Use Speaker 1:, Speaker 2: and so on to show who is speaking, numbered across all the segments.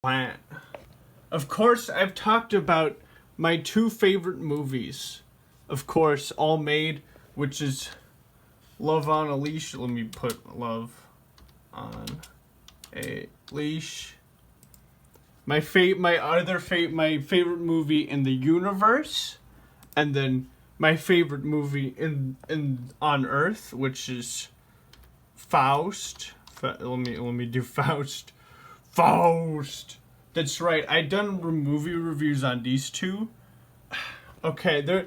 Speaker 1: Plant. Of course, I've talked about my two favorite movies. Of course, all made, which is Love on a Leash. Let me put Love on a Leash. My favorite movie in the universe, and then my favorite movie in on Earth, which is Faust. Let me do Faust. Faust. That's right. I done movie reviews on these two. Okay, they're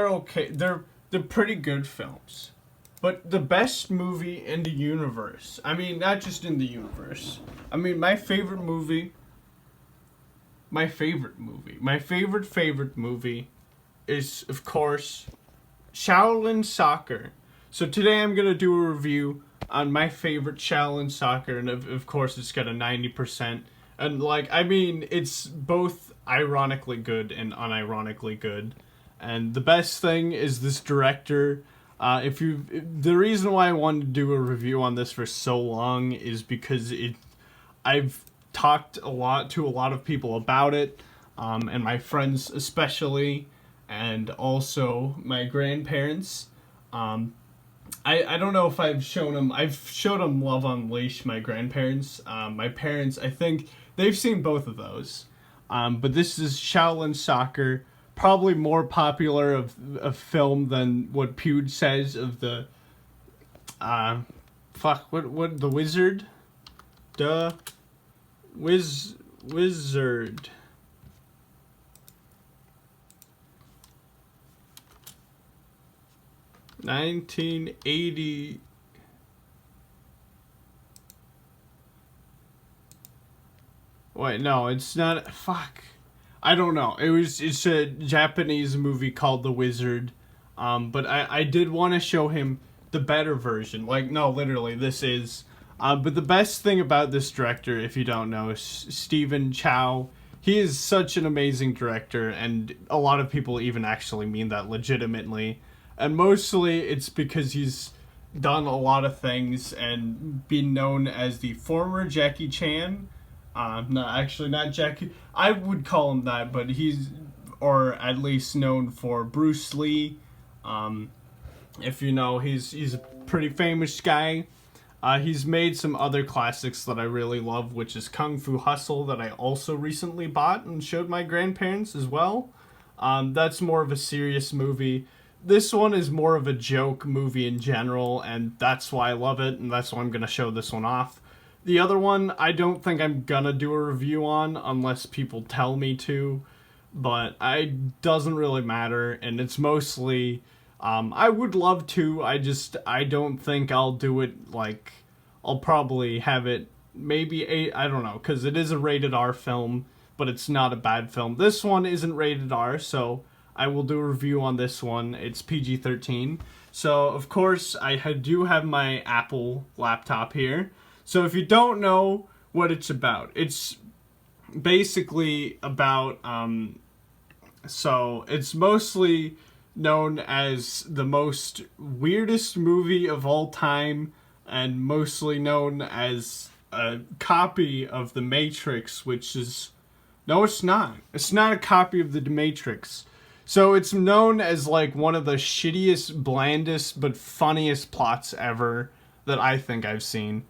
Speaker 1: okay. They're pretty good films. But the best movie in the universe. I mean, not just in the universe. I mean, my favorite movie is, of course, Shaolin Soccer. So today I'm gonna do a review on my favorite Shaolin Soccer, and of course it's got a 90%. And I mean, it's both ironically good and unironically good. And the best thing is this director. The reason why I wanted to do a review on this for so long is because I've talked a lot of people about it, and my friends especially, and also my grandparents. I don't know if I've showed them Love on Leash, my grandparents. My parents, I think they've seen both of those. But this is Shaolin Soccer, probably more popular of film than what Pewd says of the, what, the Wizard? Duh. Wizard. 1980. Wait, no, it's not. Fuck. I don't know. It's a Japanese movie called The Wizard. But I did want to show him the better version. No, literally, this is. But the best thing about this director, if you don't know, is Stephen Chow. He is such an amazing director, and a lot of people even actually mean that legitimately. And mostly it's because he's done a lot of things and been known as the former Jackie Chan. Not Jackie. I would call him that, but or at least known for Bruce Lee. If you know, he's a pretty famous guy. He's made some other classics that I really love, which is Kung Fu Hustle, that I also recently bought and showed my grandparents as well. That's more of a serious movie. This one is more of a joke movie in general, and that's why I love it, and that's why I'm going to show this one off. The other one, I don't think I'm going to do a review on unless people tell me to, but it doesn't really matter, and it's mostly, I would love to, I don't think I'll do it, I'll probably have it maybe, I don't know, because it is a rated R film, but it's not a bad film. This one isn't rated R, so I will do a review on this one. It's PG-13. So, of course, I do have my Apple laptop here. So, if you don't know what it's about, it's basically about, so it's mostly known as the most weirdest movie of all time, and mostly known as a copy of The Matrix, which is, no, it's not. It's not a copy of The Matrix. So it's known as one of the shittiest, blandest, but funniest plots ever that I think I've seen.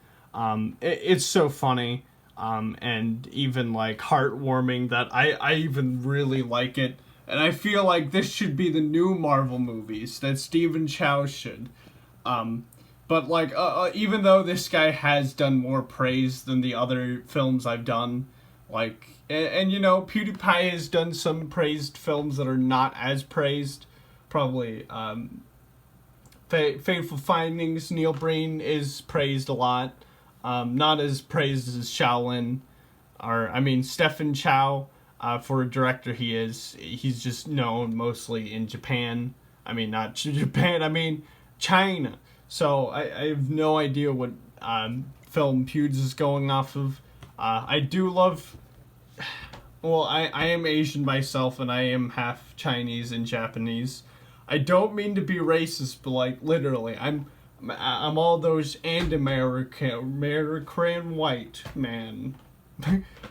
Speaker 1: It's so funny, and even heartwarming that I even really like it. And I feel like this should be the new Marvel movies that Stephen Chow should. But even though this guy has done more praise than the other films I've done, and you know, PewDiePie has done some praised films that are not as praised. Probably, Fateful Findings, Neil Breen is praised a lot. Not as praised as Shaolin, Stephen Chow. For a director, he's just known mostly in Japan. Not Japan, China. So I have no idea what film Pewds is going off of. I do love. Well, I am Asian myself, and I am half Chinese and Japanese. I don't mean to be racist, but literally, I'm all those and American white man.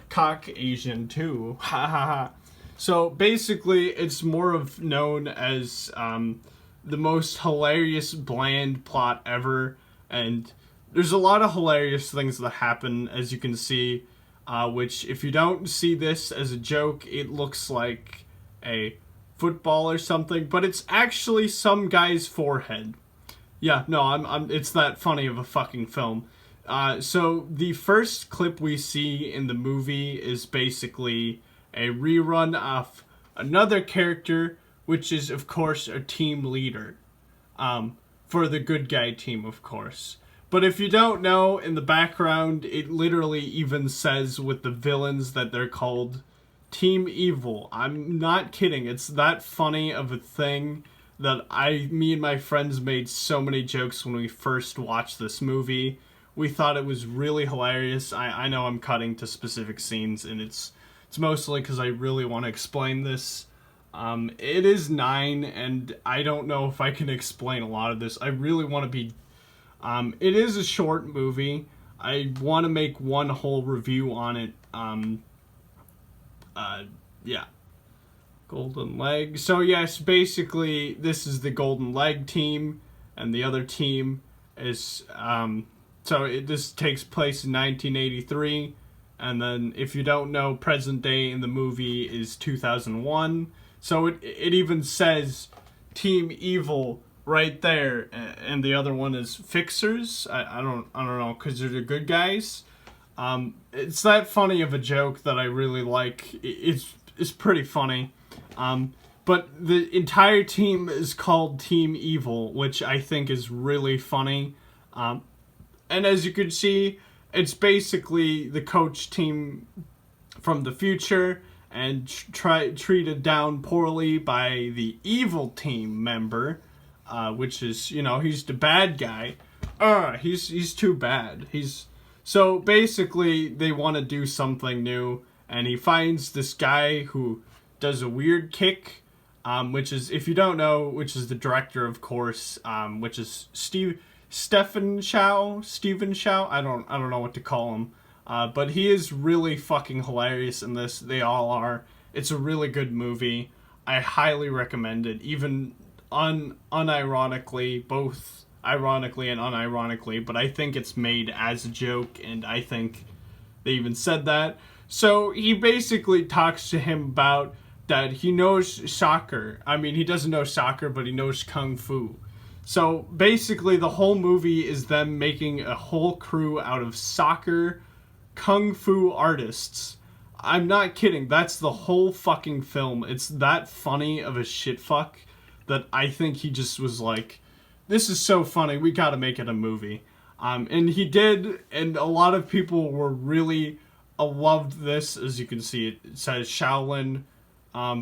Speaker 1: Caucasian too. Ha ha ha. So basically, it's more of known as the most hilarious bland plot ever, and there's a lot of hilarious things that happen, as you can see. Which, if you don't see this as a joke, it looks like a football or something, but it's actually some guy's forehead. Yeah, no, it's that funny of a fucking film. So the first clip we see in the movie is basically a rerun of another character, which is, of course, a team leader. For the good guy team, of course. But if you don't know, in the background, it literally even says with the villains that they're called Team Evil. I'm not kidding. It's that funny of a thing that me and my friends made so many jokes when we first watched this movie. We thought it was really hilarious. I know I'm cutting to specific scenes, and it's mostly because I really want to explain this. It is 9, and I don't know if I can explain a lot of this. I really want to be... it is a short movie. I want to make one whole review on it. Yeah. Golden Leg. So yes, basically, this is the Golden Leg team, and the other team is... this takes place in 1983, and then, if you don't know, present day in the movie is 2001. So it even says Team Evil right there, and the other one is Fixers. I don't know, because they're the good guys. It's that funny of a joke that I really like. It's pretty funny. But the entire team is called Team Evil, which I think is really funny. And as you can see, it's basically the coach team from the future and treated down poorly by the evil team member, which is, he's the bad guy. He's too bad. So basically they want to do something new, and he finds this guy who does a weird kick, which is, if you don't know, which is the director, of course, which is Stephen Chow. I don't know what to call him. But he is really fucking hilarious in this. They all are. It's a really good movie. I highly recommend it, even unironically, both ironically and unironically, but I think it's made as a joke, and I think they even said that. So he basically talks to him about that he knows soccer. I mean, he doesn't know soccer, but he knows kung fu. So basically the whole movie is them making a whole crew out of soccer kung fu artists. I'm not kidding. That's the whole fucking film. It's that funny of a shitfuck that I think he just was like, this is so funny, we gotta make it a movie. And he did, and a lot of people were really loved this. As you can see, it says Shaolin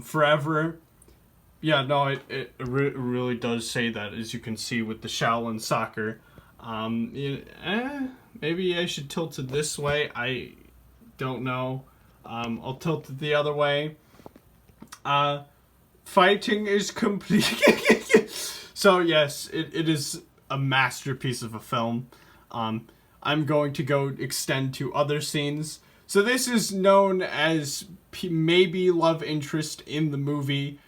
Speaker 1: forever. Yeah, no, it really does say that, as you can see with the Shaolin soccer. Maybe I should tilt it this way. I don't know. I'll tilt it the other way. Fighting is complete. So yes, it is a masterpiece of a film. I'm going to go extend to other scenes. So this is known as maybe love interest in the movie.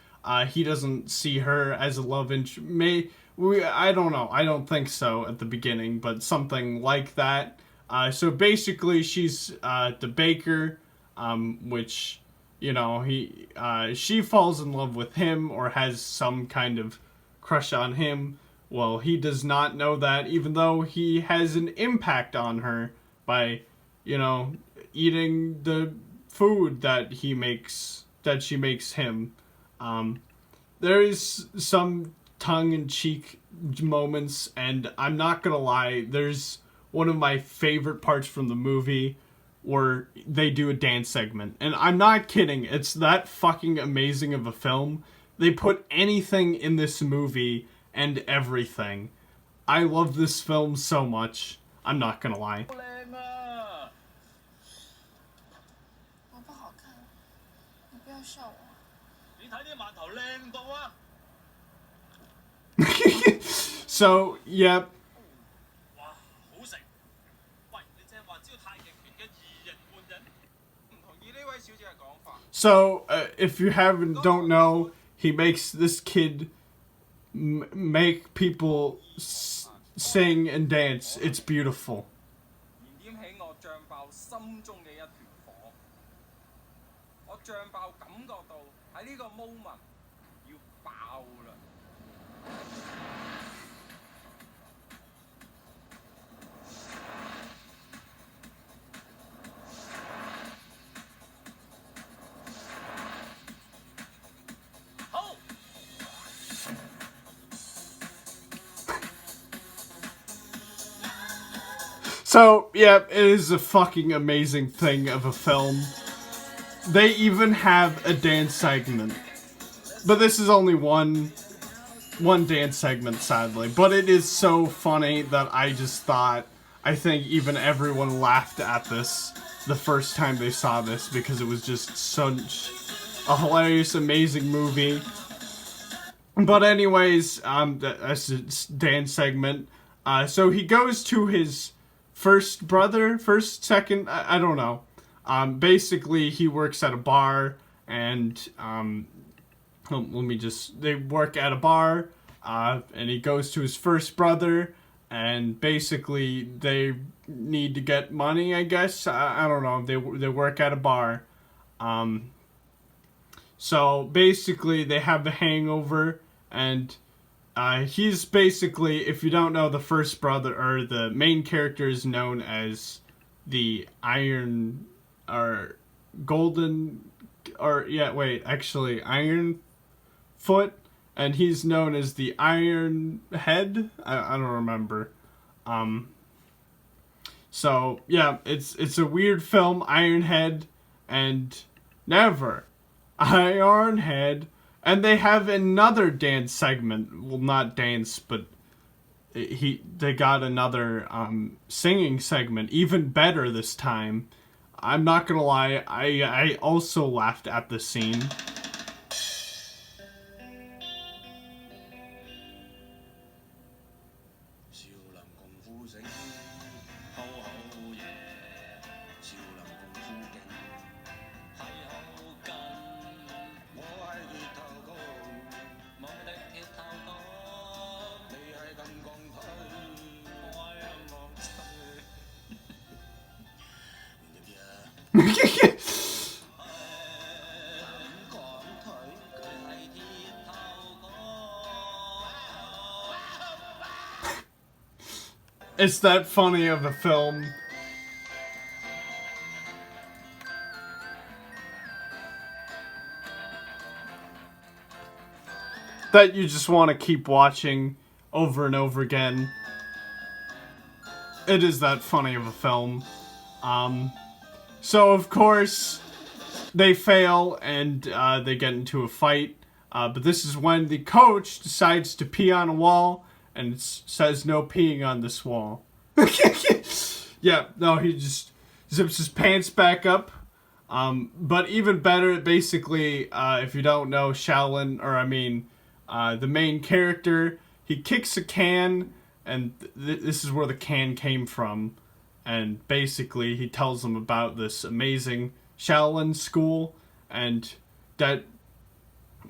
Speaker 1: He doesn't see her as a love interest. I don't know. I don't think so at the beginning, but something like that. So basically, she's the baker, which, she falls in love with him or has some kind of crush on him. Well, he does not know that, even though he has an impact on her by, eating the food that she makes him. There is some tongue-in-cheek moments, and I'm not gonna lie, there's one of my favorite parts from the movie where they do a dance segment. And I'm not kidding, it's that fucking amazing of a film. They put anything in this movie and everything. I love this film so much. I'm not gonna lie. So, yep. So, if you don't know, he makes this kid make people sing and dance. It's beautiful. So, yeah, it is a fucking amazing thing of a film. They even have a dance segment. But this is only one dance segment, sadly. But it is so funny that I think even everyone laughed at this the first time they saw this because it was just such a hilarious, amazing movie. But anyways, that's a dance segment. So he goes to his second, I don't know. Basically, he works at a bar, and they work at a bar, and he goes to his first brother, and basically they need to get money, I guess. I don't know. They work at a bar. So basically, they have the hangover, and he's basically, if you don't know, the first brother, or the main character is known as the Iron, or Golden, or, yeah, wait, actually, Iron Foot, and he's known as the Iron Head? I don't remember. So, yeah, it's a weird film, Iron Head, and never Iron Head. And they have another dance segment. Well, not dance, but they got another singing segment, even better this time. I'm not gonna lie, I also laughed at the scene. It's that funny of a film. That you just want to keep watching over and over again. It is that funny of a film. So of course, they fail and they get into a fight. But this is when the coach decides to pee on a wall and it says no peeing on this wall. Yeah, no, he just zips his pants back up. But even better, basically, if you don't know Shaolin, or I mean, the main character, he kicks a can, and this is where the can came from. And basically, he tells them about this amazing Shaolin school, and that,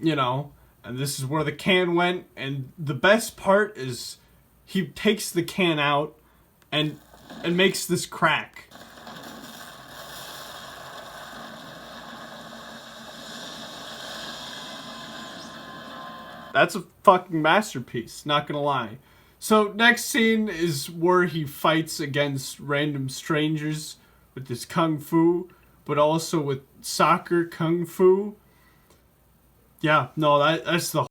Speaker 1: you know, and this is where the can went. And the best part is he takes the can out and makes this crack. That's a fucking masterpiece, not gonna lie. So next scene is where he fights against random strangers with his kung fu, but also with soccer kung fu. Yeah, no, that's the